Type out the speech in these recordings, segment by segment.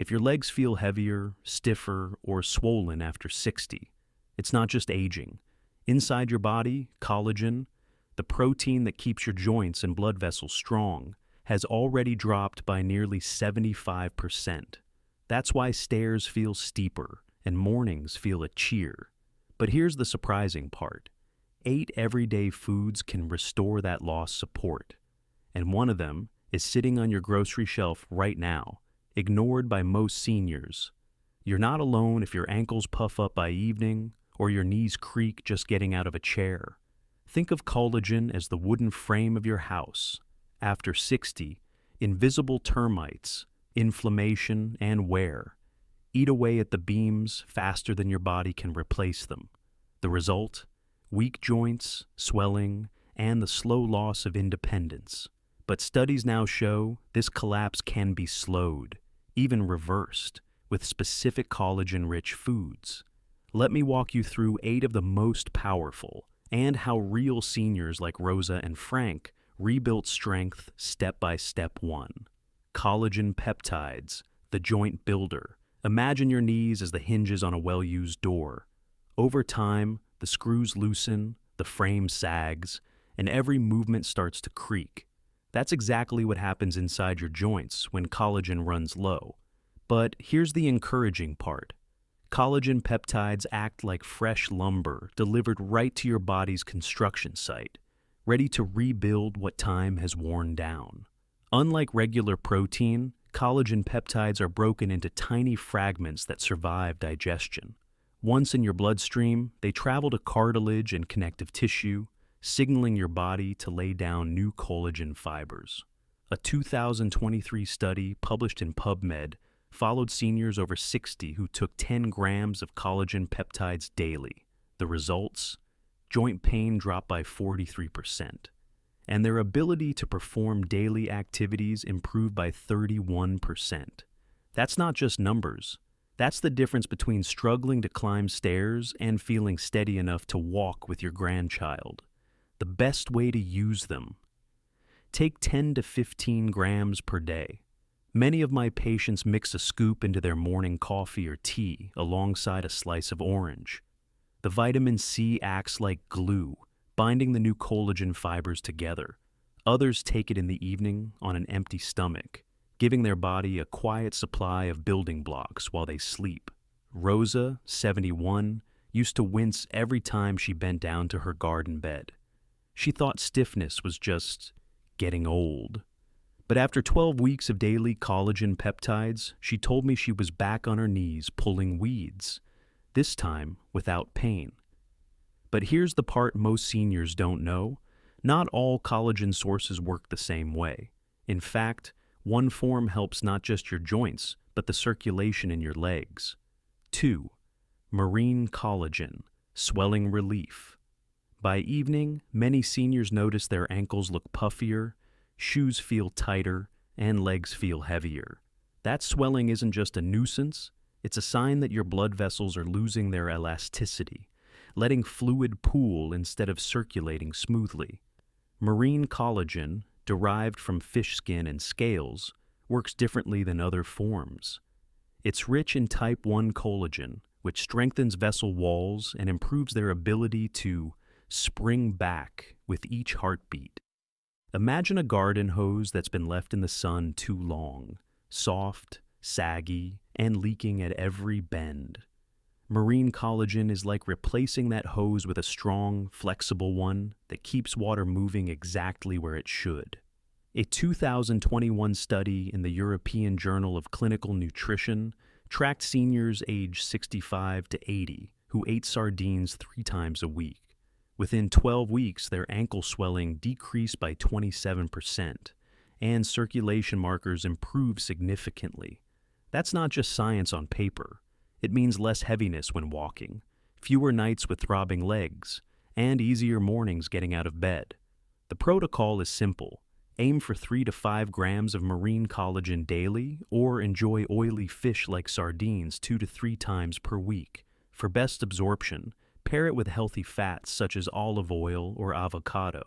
If your legs feel heavier, stiffer, or swollen after 60, it's not just aging. Inside your body, collagen, the protein that keeps your joints and blood vessels strong, has already dropped by nearly 75%. That's why stairs feel steeper and mornings feel a cheer. But here's the surprising part. 8 everyday foods can restore that lost support. And one of them is sitting on your grocery shelf right now, ignored by most seniors. You're not alone if your ankles puff up by evening or your knees creak just getting out of a chair. Think of collagen as the wooden frame of your house. After 60, invisible termites, inflammation, and wear eat away at the beams faster than your body can replace them. The result? Weak joints, swelling, and the slow loss of independence. But studies now show this collapse can be slowed, even reversed, with specific collagen-rich foods. Let me walk you through 8 of the most powerful, and how real seniors like Rosa and Frank rebuilt strength step by step 1. Collagen peptides, the joint builder. Imagine your knees as the hinges on a well-used door. Over time, the screws loosen, the frame sags, and every movement starts to creak. That's exactly what happens inside your joints when collagen runs low. But here's the encouraging part. Collagen peptides act like fresh lumber delivered right to your body's construction site, ready to rebuild what time has worn down. Unlike regular protein, collagen peptides are broken into tiny fragments that survive digestion. Once in your bloodstream, they travel to cartilage and connective tissue, signaling your body to lay down new collagen fibers. A 2023 study published in PubMed followed seniors over 60 who took 10 grams of collagen peptides daily. The results? Joint pain dropped by 43%, and their ability to perform daily activities improved by 31%. That's not just numbers. That's the difference between struggling to climb stairs and feeling steady enough to walk with your grandchild. The best way to use them. Take 10 to 15 grams per day. Many of my patients mix a scoop into their morning coffee or tea alongside a slice of orange. The vitamin C acts like glue, binding the new collagen fibers together. Others take it in the evening on an empty stomach, giving their body a quiet supply of building blocks while they sleep. Rosa, 71, used to wince every time she bent down to her garden bed. She thought stiffness was just getting old. But after 12 weeks of daily collagen peptides, she told me she was back on her knees pulling weeds, this time without pain. But here's the part most seniors don't know. Not all collagen sources work the same way. In fact, one form helps not just your joints, but the circulation in your legs. 2. Marine collagen, swelling relief. By evening, many seniors notice their ankles look puffier, shoes feel tighter, and legs feel heavier. That swelling isn't just a nuisance, it's a sign that your blood vessels are losing their elasticity, letting fluid pool instead of circulating smoothly. Marine collagen, derived from fish skin and scales, works differently than other forms. It's rich in type 1 collagen, which strengthens vessel walls and improves their ability to spring back with each heartbeat. Imagine a garden hose that's been left in the sun too long, soft, saggy, and leaking at every bend. Marine collagen is like replacing that hose with a strong, flexible one that keeps water moving exactly where it should. A 2021 study in the European Journal of Clinical Nutrition tracked seniors aged 65 to 80 who ate sardines 3 times a week. Within 12 weeks, their ankle swelling decreased by 27%, and circulation markers improved significantly. That's not just science on paper. It means less heaviness when walking, fewer nights with throbbing legs, and easier mornings getting out of bed. The protocol is simple. Aim for 3 to 5 grams of marine collagen daily, or enjoy oily fish like sardines 2 to 3 times per week. For best absorption, pair it with healthy fats such as olive oil or avocado.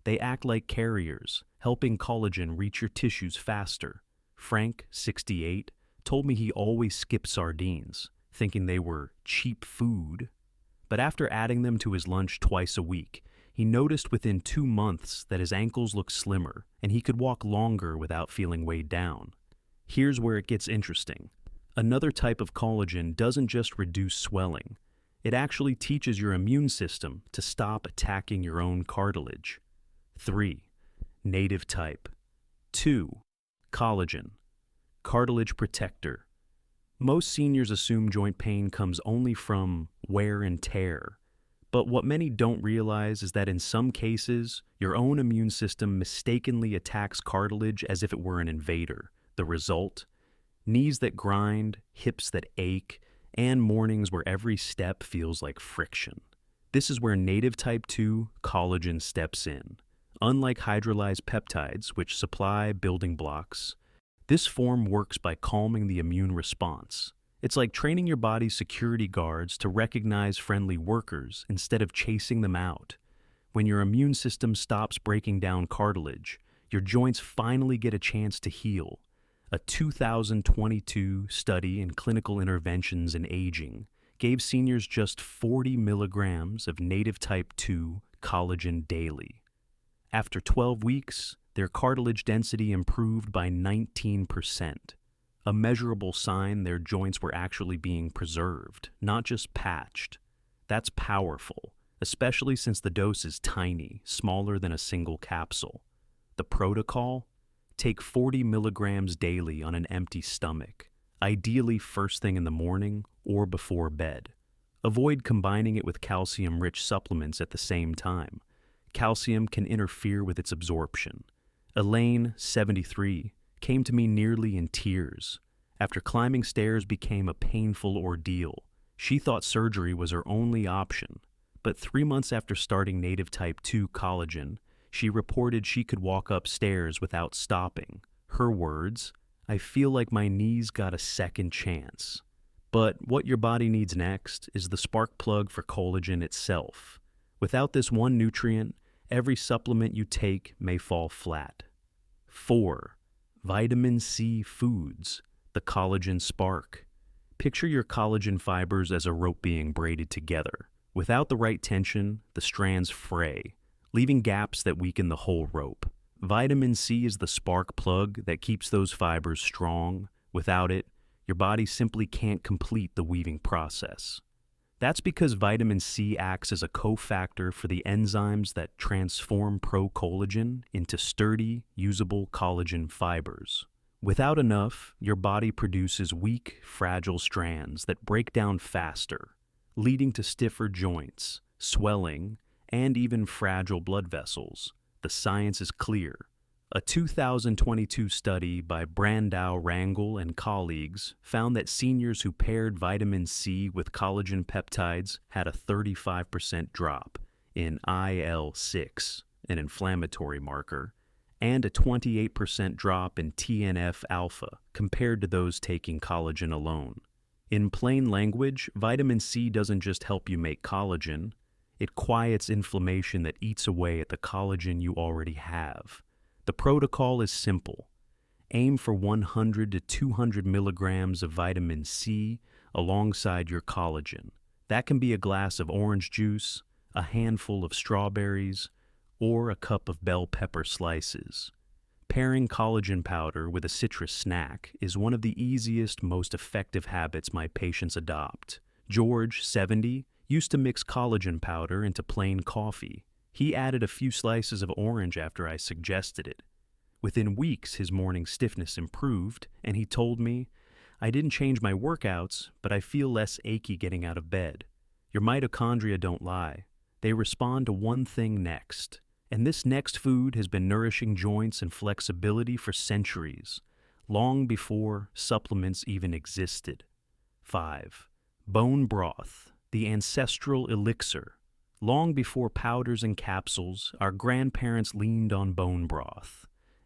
They act like carriers, helping collagen reach your tissues faster. Frank, 68, told me he always skipped sardines, thinking they were cheap food. But after adding them to his lunch twice a week, he noticed within 2 months that his ankles looked slimmer and he could walk longer without feeling weighed down. Here's where it gets interesting. Another type of collagen doesn't just reduce swelling. It actually teaches your immune system to stop attacking your own cartilage. 3. Native type. 2. Collagen. Cartilage protector. Most seniors assume joint pain comes only from wear and tear. But what many don't realize is that in some cases, your own immune system mistakenly attacks cartilage as if it were an invader. The result? Knees that grind, hips that ache, and mornings where every step feels like friction. This is where native type 2 collagen steps in. Unlike hydrolyzed peptides, which supply building blocks, this form works by calming the immune response. It's like training your body's security guards to recognize friendly workers instead of chasing them out. When your immune system stops breaking down cartilage, your joints finally get a chance to heal. A 2022 study in clinical interventions in aging gave seniors just 40 milligrams of native type 2 collagen daily. After 12 weeks, their cartilage density improved by 19%, a measurable sign their joints were actually being preserved, not just patched. That's powerful, especially since the dose is tiny, smaller than a single capsule. The protocol? Take 40 milligrams daily on an empty stomach, ideally first thing in the morning or before bed. Avoid combining it with calcium-rich supplements at the same time. Calcium can interfere with its absorption. Elaine, 73, came to me nearly in tears. After climbing stairs became a painful ordeal, she thought surgery was her only option. But 3 months after starting native type 2 collagen, she reported she could walk upstairs without stopping. Her words, "I feel like my knees got a second chance." But what your body needs next is the spark plug for collagen itself. Without this one nutrient, every supplement you take may fall flat. 4. Vitamin C foods, the collagen spark. Picture your collagen fibers as a rope being braided together. Without the right tension, the strands fray, leaving gaps that weaken the whole rope. Vitamin C is the spark plug that keeps those fibers strong. Without it, your body simply can't complete the weaving process. That's because vitamin C acts as a cofactor for the enzymes that transform procollagen into sturdy, usable collagen fibers. Without enough, your body produces weak, fragile strands that break down faster, leading to stiffer joints, swelling, and even fragile blood vessels. The science is clear. A 2022 study by Brandau Rangel and colleagues found that seniors who paired vitamin C with collagen peptides had a 35% drop in IL-6, an inflammatory marker, and a 28% drop in TNF-alpha compared to those taking collagen alone. In plain language, vitamin C doesn't just help you make collagen, it quiets inflammation that eats away at the collagen you already have. The protocol is simple. Aim for 100 to 200 milligrams of vitamin C alongside your collagen. That can be a glass of orange juice, a handful of strawberries, or a cup of bell pepper slices. Pairing collagen powder with a citrus snack is one of the easiest, most effective habits my patients adopt. George, 70, used to mix collagen powder into plain coffee. He added a few slices of orange after I suggested it. Within weeks, his morning stiffness improved, and he told me, "I didn't change my workouts, but I feel less achy getting out of bed." Your mitochondria don't lie. They respond to one thing next. And this next food has been nourishing joints and flexibility for centuries, long before supplements even existed. 5. Bone broth, the ancestral elixir. Long before powders and capsules, our grandparents leaned on bone broth.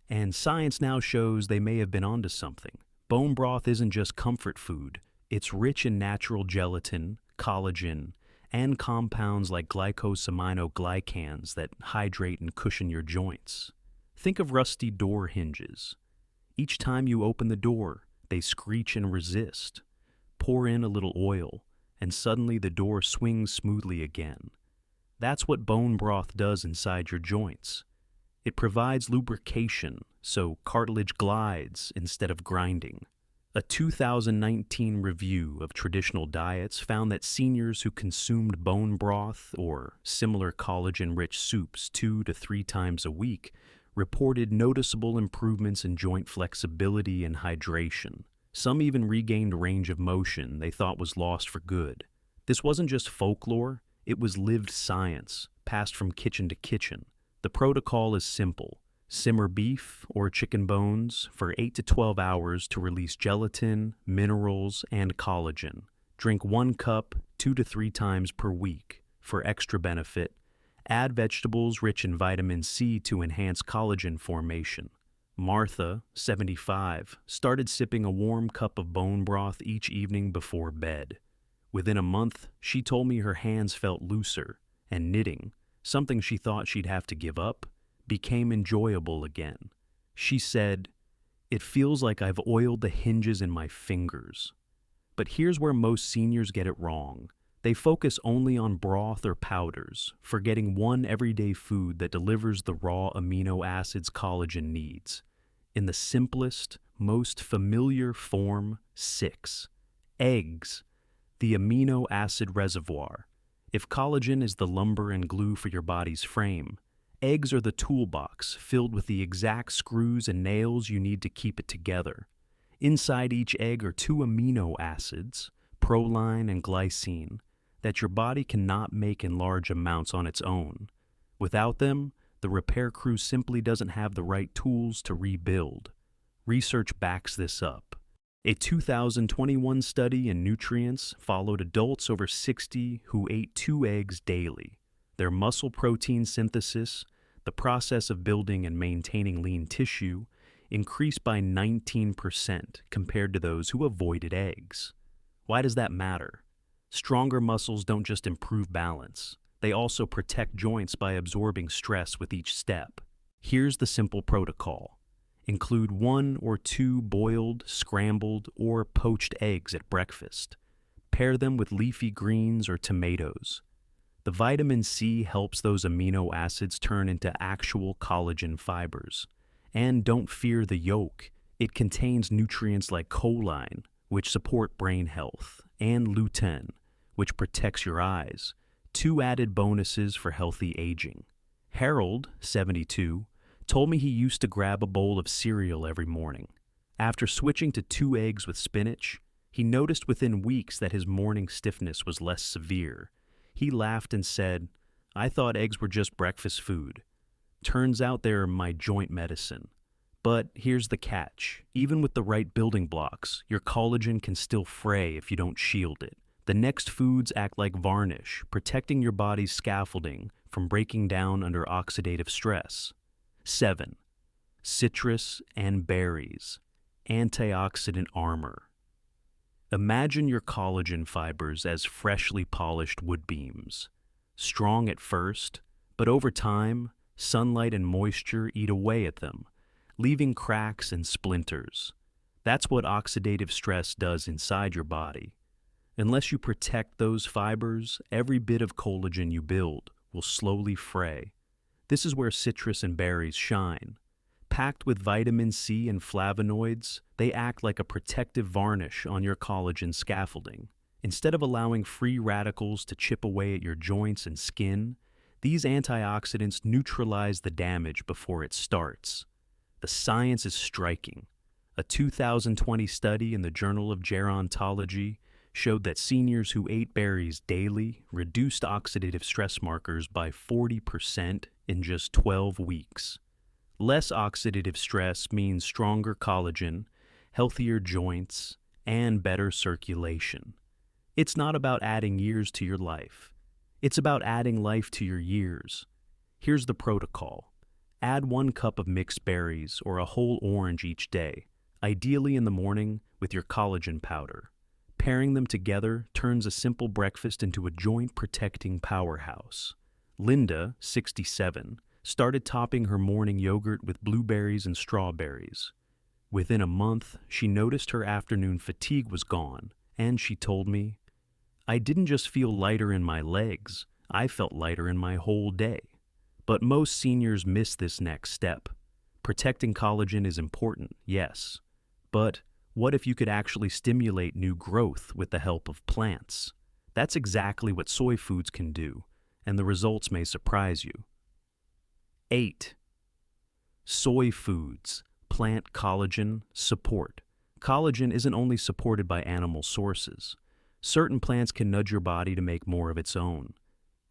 And science now shows they may have been onto something. Bone broth isn't just comfort food. It's rich in natural gelatin, collagen, and compounds like glycosaminoglycans that hydrate and cushion your joints. Think of rusty door hinges. Each time you open the door, they screech and resist. Pour in a little oil, and suddenly the door swings smoothly again. That's what bone broth does inside your joints. It provides lubrication, so cartilage glides instead of grinding. A 2019 review of traditional diets found that seniors who consumed bone broth or similar collagen-rich soups 2 to 3 times a week reported noticeable improvements in joint flexibility and hydration. Some even regained range of motion they thought was lost for good. This wasn't just folklore, it was lived science, passed from kitchen to kitchen. The protocol is simple. Simmer beef or chicken bones for 8 to 12 hours to release gelatin, minerals, and collagen. Drink 1 cup 2 to 3 times per week. For extra benefit, add vegetables rich in vitamin C to enhance collagen formation. Martha, 75, started sipping a warm cup of bone broth each evening before bed. Within a month, she told me her hands felt looser, and knitting, something she thought she'd have to give up, became enjoyable again. She said, "It feels like I've oiled the hinges in my fingers." But here's where most seniors get it wrong. They focus only on broth or powders, forgetting one everyday food that delivers the raw amino acids collagen needs. In the simplest, most familiar form, 6. Eggs, the amino acid reservoir. If collagen is the lumber and glue for your body's frame, eggs are the toolbox filled with the exact screws and nails you need to keep it together. Inside each egg are 2 amino acids, proline and glycine, that your body cannot make in large amounts on its own. Without them, the repair crew simply doesn't have the right tools to rebuild. Research backs this up. A 2021 study in nutrients followed adults over 60 who ate 2 eggs daily. Their muscle protein synthesis, the process of building and maintaining lean tissue, increased by 19% compared to those who avoided eggs. Why does that matter? Stronger muscles don't just improve balance, they also protect joints by absorbing stress with each step. Here's the simple protocol. Include 1 or 2 boiled, scrambled, or poached eggs at breakfast. Pair them with leafy greens or tomatoes. The vitamin C helps those amino acids turn into actual collagen fibers. And don't fear the yolk. It contains nutrients like choline, which support brain health, and lutein, which protects your eyes. 2 added bonuses for healthy aging. Harold, 72, told me he used to grab a bowl of cereal every morning. After switching to 2 eggs with spinach, he noticed within weeks that his morning stiffness was less severe. He laughed and said, "I thought eggs were just breakfast food. Turns out they're my joint medicine." But here's the catch. Even with the right building blocks, your collagen can still fray if you don't shield it. The next foods act like varnish, protecting your body's scaffolding from breaking down under oxidative stress. 7. Citrus and berries. Antioxidant armor. Imagine your collagen fibers as freshly polished wood beams. Strong at first, but over time, sunlight and moisture eat away at them, leaving cracks and splinters. That's what oxidative stress does inside your body. Unless you protect those fibers, every bit of collagen you build will slowly fray. This is where citrus and berries shine. Packed with vitamin C and flavonoids, they act like a protective varnish on your collagen scaffolding. Instead of allowing free radicals to chip away at your joints and skin, these antioxidants neutralize the damage before it starts. The science is striking. A 2020 study in the Journal of Gerontology showed that seniors who ate berries daily reduced oxidative stress markers by 40% in just 12 weeks. Less oxidative stress means stronger collagen, healthier joints, and better circulation. It's not about adding years to your life. It's about adding life to your years. Here's the protocol. Add 1 cup of mixed berries or a whole orange each day, ideally in the morning with your collagen powder. Pairing them together turns a simple breakfast into a joint-protecting powerhouse. Linda, 67, started topping her morning yogurt with blueberries and strawberries. Within a month, she noticed her afternoon fatigue was gone, and she told me, "I didn't just feel lighter in my legs, I felt lighter in my whole day." But most seniors miss this next step. Protecting collagen is important, yes. But what if you could actually stimulate new growth with the help of plants? That's exactly what soy foods can do, and the results may surprise you. 8. Soy foods, plant collagen support. Collagen isn't only supported by animal sources. Certain plants can nudge your body to make more of its own,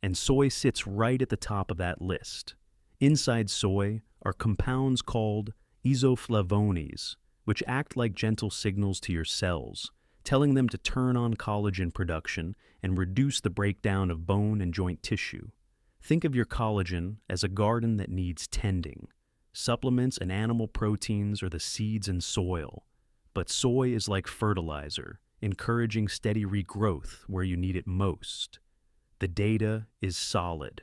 and soy sits right at the top of that list. Inside soy are compounds called isoflavones, which act like gentle signals to your cells, telling them to turn on collagen production and reduce the breakdown of bone and joint tissue. Think of your collagen as a garden that needs tending. Supplements and animal proteins are the seeds and soil, but soy is like fertilizer, encouraging steady regrowth where you need it most. The data is solid.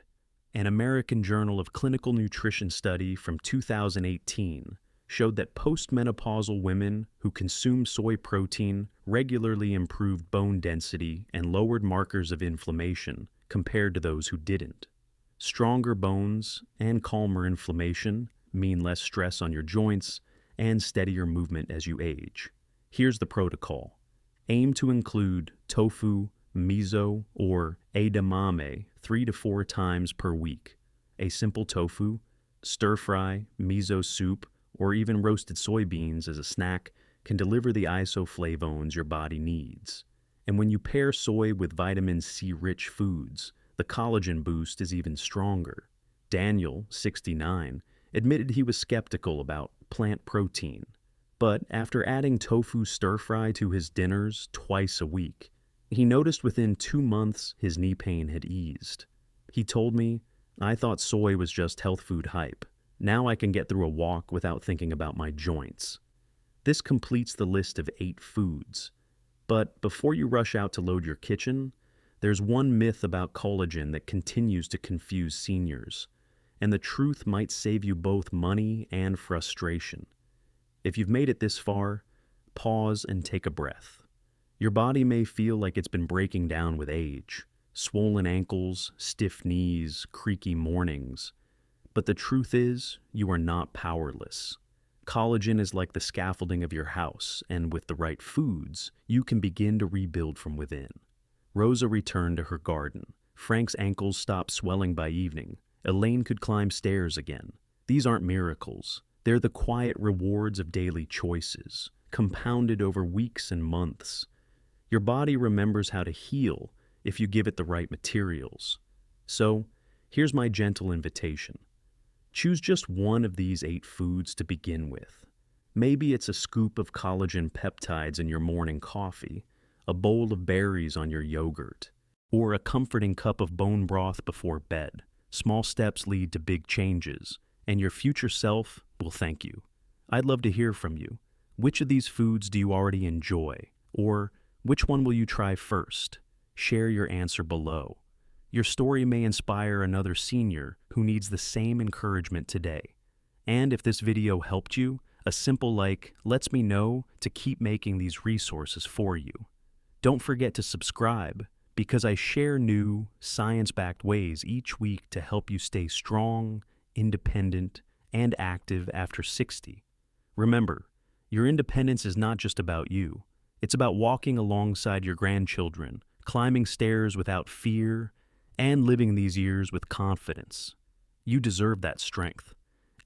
An American Journal of Clinical Nutrition study from 2018 showed that postmenopausal women who consumed soy protein regularly improved bone density and lowered markers of inflammation compared to those who didn't. Stronger bones and calmer inflammation mean less stress on your joints and steadier movement as you age. Here's the protocol. Aim to include tofu, miso, or edamame 3 to 4 times per week. A simple tofu, stir-fry, miso soup, or even roasted soybeans as a snack can deliver the isoflavones your body needs. And when you pair soy with vitamin C-rich foods, the collagen boost is even stronger. Daniel, 69, admitted he was skeptical about plant protein, but after adding tofu stir-fry to his dinners twice a week, he noticed within 2 months his knee pain had eased. He told me, "I thought soy was just health food hype. Now I can get through a walk without thinking about my joints." This completes the list of 8 foods. But before you rush out to load your kitchen, there's one myth about collagen that continues to confuse seniors, and the truth might save you both money and frustration. If you've made it this far, pause and take a breath. Your body may feel like it's been breaking down with age, swollen ankles, stiff knees, creaky mornings. But the truth is, you are not powerless. Collagen is like the scaffolding of your house, and with the right foods, you can begin to rebuild from within. Rosa returned to her garden. Frank's ankles stopped swelling by evening. Elaine could climb stairs again. These aren't miracles. They're the quiet rewards of daily choices, compounded over weeks and months. Your body remembers how to heal if you give it the right materials. So, here's my gentle invitation. Choose just one of these 8 foods to begin with. Maybe it's a scoop of collagen peptides in your morning coffee, a bowl of berries on your yogurt, or a comforting cup of bone broth before bed. Small steps lead to big changes, and your future self will thank you. I'd love to hear from you. Which of these foods do you already enjoy? Or which one will you try first? Share your answer below. Your story may inspire another senior who needs the same encouragement today. And if this video helped you, a simple like lets me know to keep making these resources for you. Don't forget to subscribe, because I share new, science-backed ways each week to help you stay strong, independent, and active after 60. Remember, your independence is not just about you. It's about walking alongside your grandchildren, climbing stairs without fear, and living these years with confidence. You deserve that strength,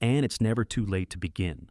and it's never too late to begin.